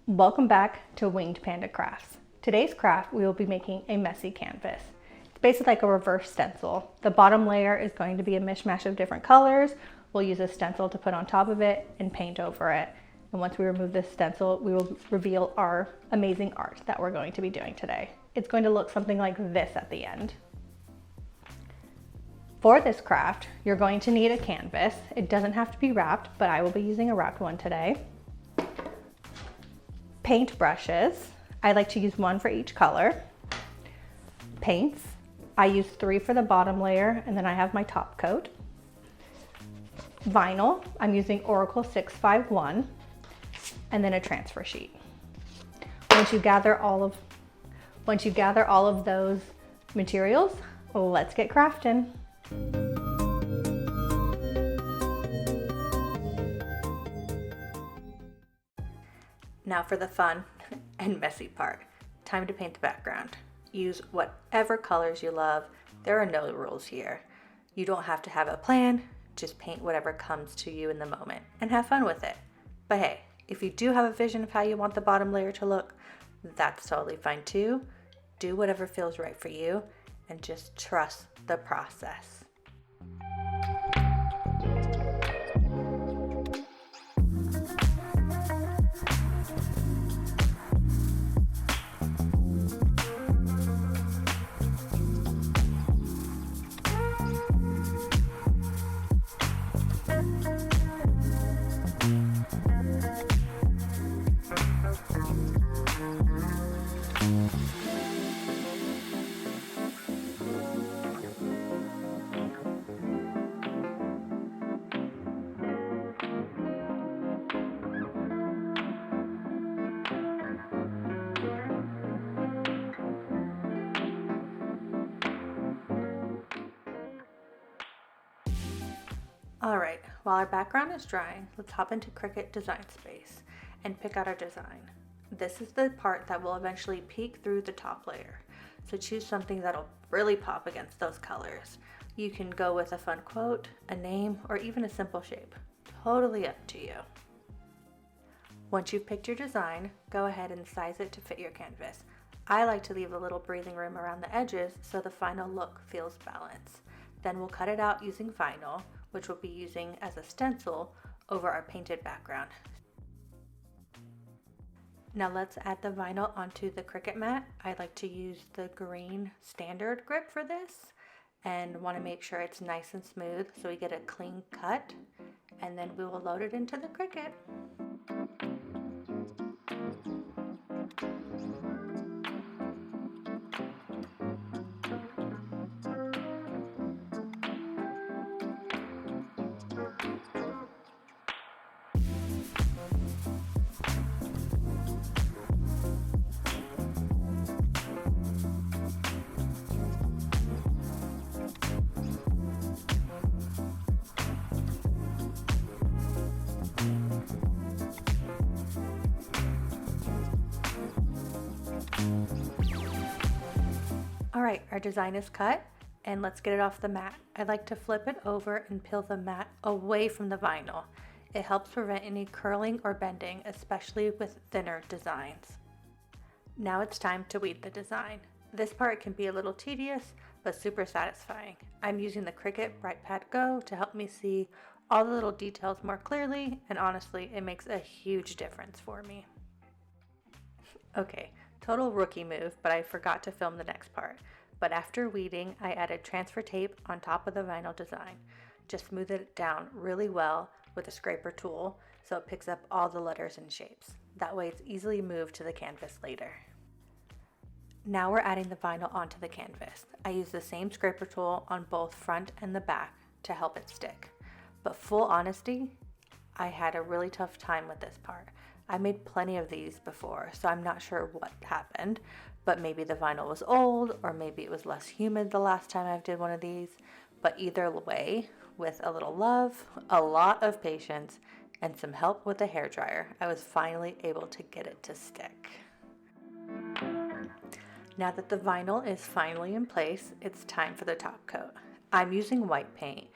Welcome back to Winged Panda Crafts. Today's craft, we will be making a messy canvas. It's basically like a reverse stencil. The bottom layer is going to be a mishmash of different colors. We'll use a stencil to put on top of it and paint over it. And once we remove this stencil, we will reveal our amazing art that we're going to be doing today. It's going to look something like this at the end. For this craft, you're going to need a canvas. It doesn't have to be wrapped, but I will be using a wrapped one today. Paint brushes. I like to use one for each color. Paints. I use 3 for the bottom layer, and then I have my top coat. Vinyl. I'm using Oracle 651, and then a transfer sheet. Once you gather all of those materials, let's get crafting. Now for the fun and messy part. Time to paint the background. Use whatever colors you love. There are no rules here. You don't have to have a plan, just paint whatever comes to you in the moment and have fun with it. But hey, if you do have a vision of how you want the bottom layer to look, that's totally fine too. Do whatever feels right for you and just trust the process. All right, while our background is drying, let's hop into Cricut Design Space and pick out our design. This is the part that will eventually peek through the top layer. So choose something that'll really pop against those colors. You can go with a fun quote, a name, or even a simple shape. Totally up to you. Once you've picked your design, go ahead and size it to fit your canvas. I like to leave a little breathing room around the edges so the final look feels balanced. Then we'll cut it out using vinyl, which we'll be using as a stencil over our painted background. Now let's add the vinyl onto the Cricut mat. I like to use the green standard grip for this and want to make sure it's nice and smooth so we get a clean cut, and then we will load it into the Cricut. All right, our design is cut, and let's get it off the mat. I like to flip it over and peel the mat away from the vinyl. It helps prevent any curling or bending, especially with thinner designs. Now it's time to weed the design. This part can be a little tedious, but super satisfying. I'm using the Cricut Bright Pad Go to help me see all the little details more clearly, and honestly, it makes a huge difference for me. Okay, total rookie move, but I forgot to film the next part. But after weeding, I added transfer tape on top of the vinyl design. Just smooth it down really well with a scraper tool so it picks up all the letters and shapes. That way it's easily moved to the canvas later. Now we're adding the vinyl onto the canvas. I use the same scraper tool on both front and the back to help it stick. But full honesty, I had a really tough time with this part. I made plenty of these before, so I'm not sure what happened, but maybe the vinyl was old, or maybe it was less humid the last time I did one of these. But either way, with a little love, a lot of patience, and some help with a hairdryer, I was finally able to get it to stick. Now that the vinyl is finally in place, it's time for the top coat. I'm using white paint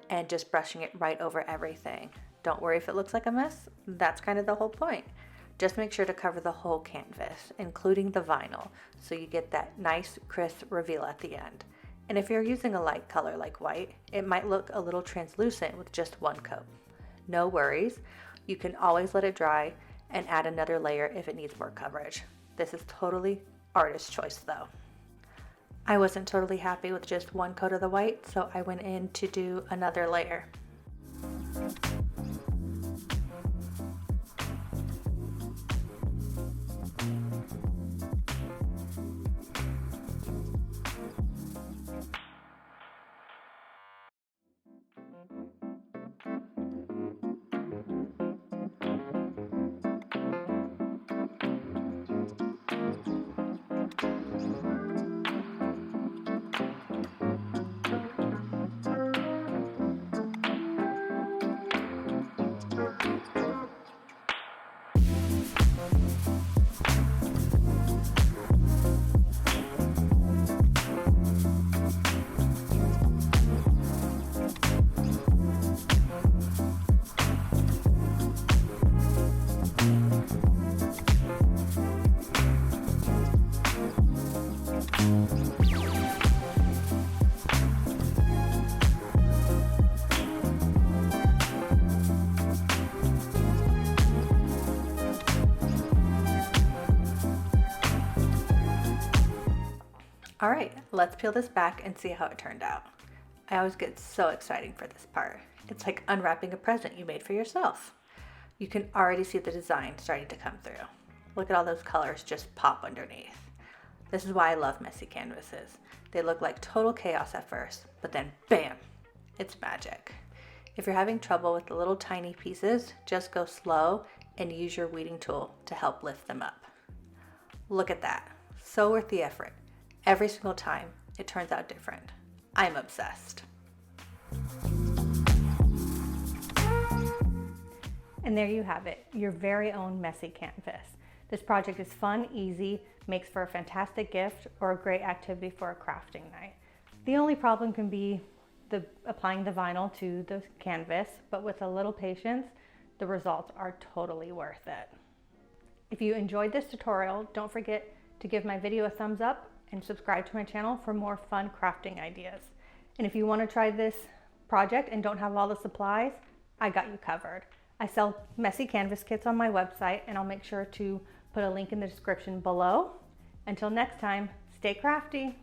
and just brushing it right over everything. Don't worry if it looks like a mess, that's kind of the whole point. Just make sure to cover the whole canvas, including the vinyl, so you get that nice crisp reveal at the end. And if you're using a light color like white, it might look a little translucent with just one coat. No worries, you can always let it dry and add another layer if it needs more coverage. This is totally artist choice though. I wasn't totally happy with just one coat of the white, so I went in to do another layer. All right, let's peel this back and see how it turned out. I always get so excited for this part. It's like unwrapping a present you made for yourself. You can already see the design starting to come through. Look at all those colors just pop underneath. This is why I love messy canvases. They look like total chaos at first, but then bam, it's magic. If you're having trouble with the little tiny pieces, just go slow and use your weeding tool to help lift them up. Look at that, so worth the effort. Every single time, it turns out different. I'm obsessed. And there you have it, your very own messy canvas. This project is fun, easy, makes for a fantastic gift or a great activity for a crafting night. The only problem can be applying the vinyl to the canvas, but with a little patience, the results are totally worth it. If you enjoyed this tutorial, don't forget to give my video a thumbs up and subscribe to my channel for more fun crafting ideas. And if you want to try this project and don't have all the supplies, I got you covered. I sell messy canvas kits on my website, and I'll make sure to put a link in the description below. Until next time, stay crafty.